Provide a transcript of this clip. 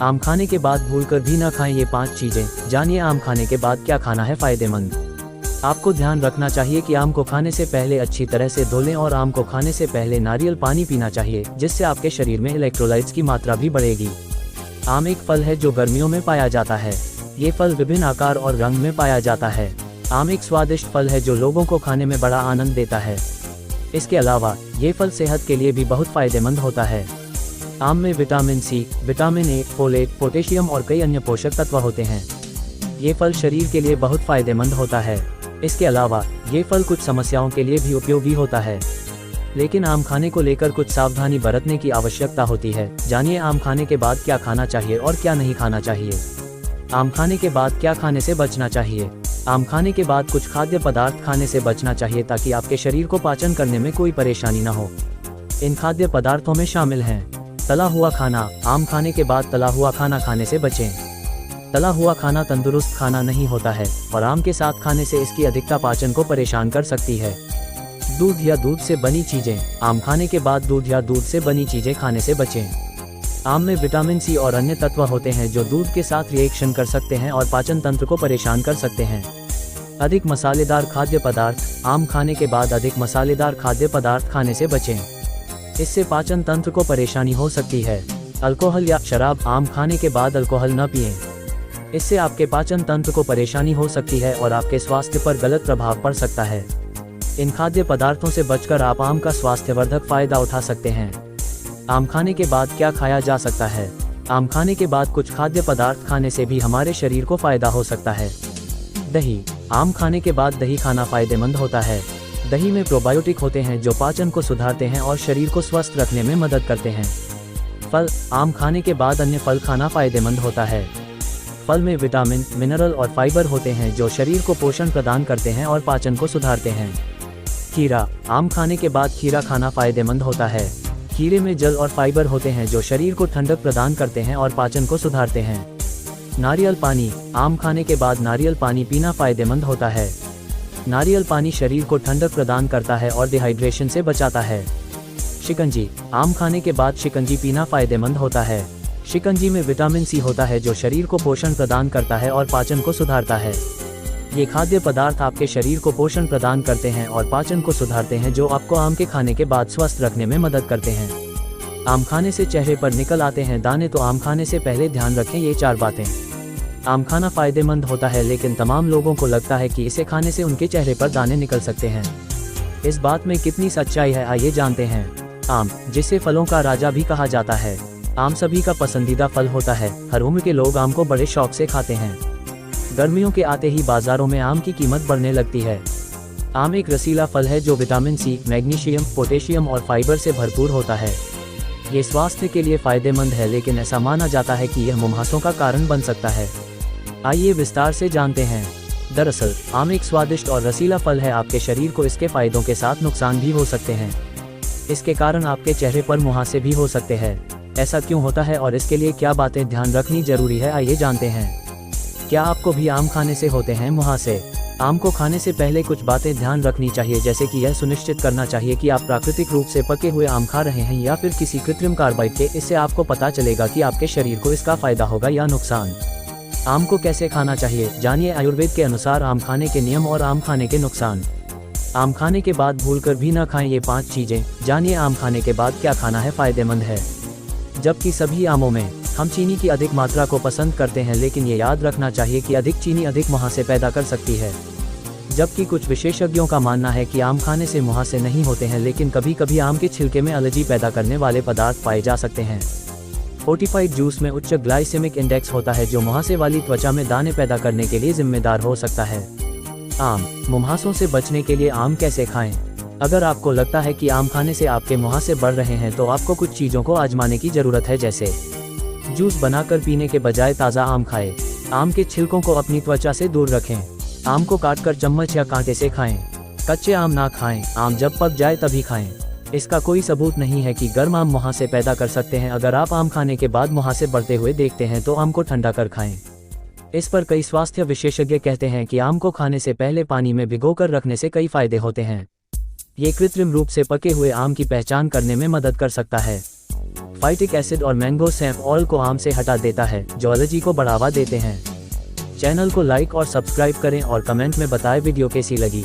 आम खाने के बाद भूलकर भी न खाएं ये 5 चीजें। जानिए आम खाने के बाद क्या खाना है फायदेमंद। आपको ध्यान रखना चाहिए कि आम को खाने से पहले अच्छी तरह से धो लें और आम को खाने से पहले नारियल पानी पीना चाहिए, जिससे आपके शरीर में इलेक्ट्रोलाइट्स की मात्रा भी बढ़ेगी। आम एक फल है जो गर्मियों में पाया जाता है। ये फल विभिन्न आकार और रंग में पाया जाता है। आम एक स्वादिष्ट फल है जो लोगों को खाने में बड़ा आनंद देता है। इसके अलावा ये फल सेहत के लिए भी बहुत फायदेमंद होता है। आम में vitamin C, vitamin A, folate, potassium और कई अन्य पोषक तत्व होते हैं। ये फल शरीर के लिए बहुत फायदेमंद होता है। इसके अलावा ये फल कुछ समस्याओं के लिए भी उपयोगी होता है, लेकिन आम खाने को लेकर कुछ सावधानी बरतने की आवश्यकता होती है। जानिए आम खाने के बाद क्या खाना चाहिए और क्या नहीं खाना चाहिए। आम खाने के बाद क्या खाने से बचना चाहिए। आम खाने के बाद कुछ खाद्य पदार्थ खाने से बचना चाहिए ताकि आपके शरीर को पाचन करने में कोई परेशानी न हो। इन खाद्य पदार्थों में शामिल हैं तला हुआ खाना। आम खाने के बाद तला हुआ खाना खाने से बचें। तला हुआ खाना तंदुरुस्त खाना नहीं होता है और आम के साथ खाने से इसकी अधिकता पाचन को परेशान कर सकती है। दूध या दूध से बनी चीजें। आम खाने के बाद दूध या दूध से बनी चीजें खाने से बचें। आम में विटामिन सी और अन्य तत्व होते हैं जो दूध के साथ रिएक्शन कर सकते हैं और पाचन तंत्र को परेशान कर सकते हैं। अधिक मसालेदार खाद्य पदार्थ। आम खाने के बाद अधिक मसालेदार खाद्य पदार्थ खाने से बचें। इससे पाचन तंत्र को परेशानी हो सकती है। अल्कोहल या शराब। आम खाने के बाद अल्कोहल न पिएं। इससे आपके पाचन तंत्र को परेशानी हो सकती है और आपके स्वास्थ्य पर गलत प्रभाव पड़ सकता है। इन खाद्य पदार्थों से बचकर आप आम का स्वास्थ्यवर्धक फायदा उठा सकते हैं। आम खाने के बाद क्या खाया जा सकता है। आम खाने के बाद कुछ खाद्य पदार्थ खाने से भी हमारे शरीर को फायदा हो सकता है। दही। आम खाने के बाद दही खाना फायदेमंद होता है। दही में प्रोबायोटिक होते हैं जो पाचन को सुधारते हैं और शरीर को स्वस्थ रखने में मदद करते हैं। फल। आम खाने के बाद अन्य फल खाना फायदेमंद होता है। फल में विटामिन, मिनरल और फाइबर होते हैं जो शरीर को पोषण प्रदान करते हैं और पाचन को सुधारते हैं। खीरा। आम खाने के बाद खीरा खाना फायदेमंद होता है। खीरे में जल और फाइबर होते हैं जो शरीर को ठंडक प्रदान करते हैं और पाचन को सुधारते हैं। नारियल पानी। आम खाने के बाद नारियल पानी पीना फायदेमंद होता है। नारियल पानी शरीर को ठंडक प्रदान करता है और डिहाइड्रेशन से बचाता है। शिकंजी। आम खाने के बाद शिकंजी पीना फायदेमंद होता है। शिकंजी में विटामिन सी होता है जो शरीर को पोषण प्रदान करता है और पाचन को सुधारता है। ये खाद्य पदार्थ आपके शरीर को पोषण प्रदान करते हैं और पाचन को सुधारते हैं, जो आपको आम के खाने के बाद स्वस्थ रखने में मदद करते हैं। आम खाने से चेहरे पर निकल आते हैं दाने, तो आम खाने से पहले ध्यान रखें ये 4 बातें। आम खाना फायदेमंद होता है, लेकिन तमाम लोगों को लगता है कि इसे खाने से उनके चेहरे पर दाने निकल सकते हैं। इस बात में कितनी सच्चाई है, आइए जानते हैं। आम, जिसे फलों का राजा भी कहा जाता है। आम सभी का पसंदीदा फल होता है। हर उम्र के लोग आम को बड़े शौक से खाते हैं। गर्मियों के आते ही बाजारों में आम की कीमत बढ़ने लगती है। आम एक रसीला फल है जो विटामिन सी, मैग्नीशियम, पोटेशियम और फाइबर से भरपूर होता है। ये स्वास्थ्य के लिए फायदेमंद है, लेकिन ऐसा माना जाता है कि यह मुंहासों का कारण बन सकता है। आइए विस्तार से जानते हैं। दरअसल आम एक स्वादिष्ट और रसीला फल है। आपके शरीर को इसके फायदों के साथ नुकसान भी हो सकते हैं। इसके कारण आपके चेहरे पर मुहासे भी हो सकते हैं। ऐसा क्यों होता है और इसके लिए क्या बातें ध्यान रखनी जरूरी है, आइए जानते हैं। क्या आपको भी आम खाने से होते हैं मुहासे? आम को खाने से पहले कुछ बातें ध्यान रखनी चाहिए, जैसे कि यह सुनिश्चित करना चाहिए कि आप प्राकृतिक रूप से पके हुए आम खा रहे हैं या फिर किसी कृत्रिम कार्बाइड के। इससे आपको पता चलेगा कि आपके शरीर को इसका फायदा होगा या नुकसान। आम को कैसे खाना चाहिए, जानिए आयुर्वेद के अनुसार आम खाने के नियम और आम खाने के नुकसान। आम खाने के बाद भूलकर भी न खाएं ये 5 चीजें। जानिए आम खाने के बाद क्या खाना है फायदेमंद है। जबकि सभी आमों में हम चीनी की अधिक मात्रा को पसंद करते हैं, लेकिन ये याद रखना चाहिए कि अधिक चीनी अधिक मुहासे पैदा कर सकती है। जबकि कुछ विशेषज्ञों का मानना है कि आम खाने से मुहासे नहीं होते हैं, लेकिन कभी कभी आम के छिलके में एलर्जी पैदा करने वाले पदार्थ पाए जा सकते हैं। फोर्टिफाइड जूस में उच्च ग्लाइसेमिक इंडेक्स होता है, जो मुहासे वाली त्वचा में दाने पैदा करने के लिए जिम्मेदार हो सकता है। आम, मुहासों से बचने के लिए आम कैसे खाएं? अगर आपको लगता है कि आम खाने से आपके मुहासे बढ़ रहे हैं, तो आपको कुछ चीज़ों को आजमाने की ज़रूरत है, जैसे जूस बनाकर पीने के बजाय ताज़ा आम खाएं। आम के छिलकों को अपनी त्वचा से दूर रखें। आम को काटकर चम्मच या कांटे से खाएं। कच्चे आम ना खाएं, आम जब पक जाए तभी खाएं। इसका कोई सबूत नहीं है कि गर्म आम मुहासे पैदा कर सकते हैं। अगर आप आम खाने के बाद मुहासे बढ़ते हुए देखते हैं, तो आम को ठंडा कर खाएं। इस पर कई स्वास्थ्य विशेषज्ञ कहते हैं कि आम को खाने से पहले पानी में भिगोकर रखने से कई फायदे होते हैं। ये कृत्रिम रूप से पके हुए आम की पहचान करने में मदद कर सकता है। फाइटिक एसिड और मैंगो सैप ऑयल को आम से हटा देता है, जो एलर्जी को बढ़ावा देते हैं। चैनल को लाइक और सब्सक्राइब करें और कमेंट में बताएं वीडियो कैसी लगी।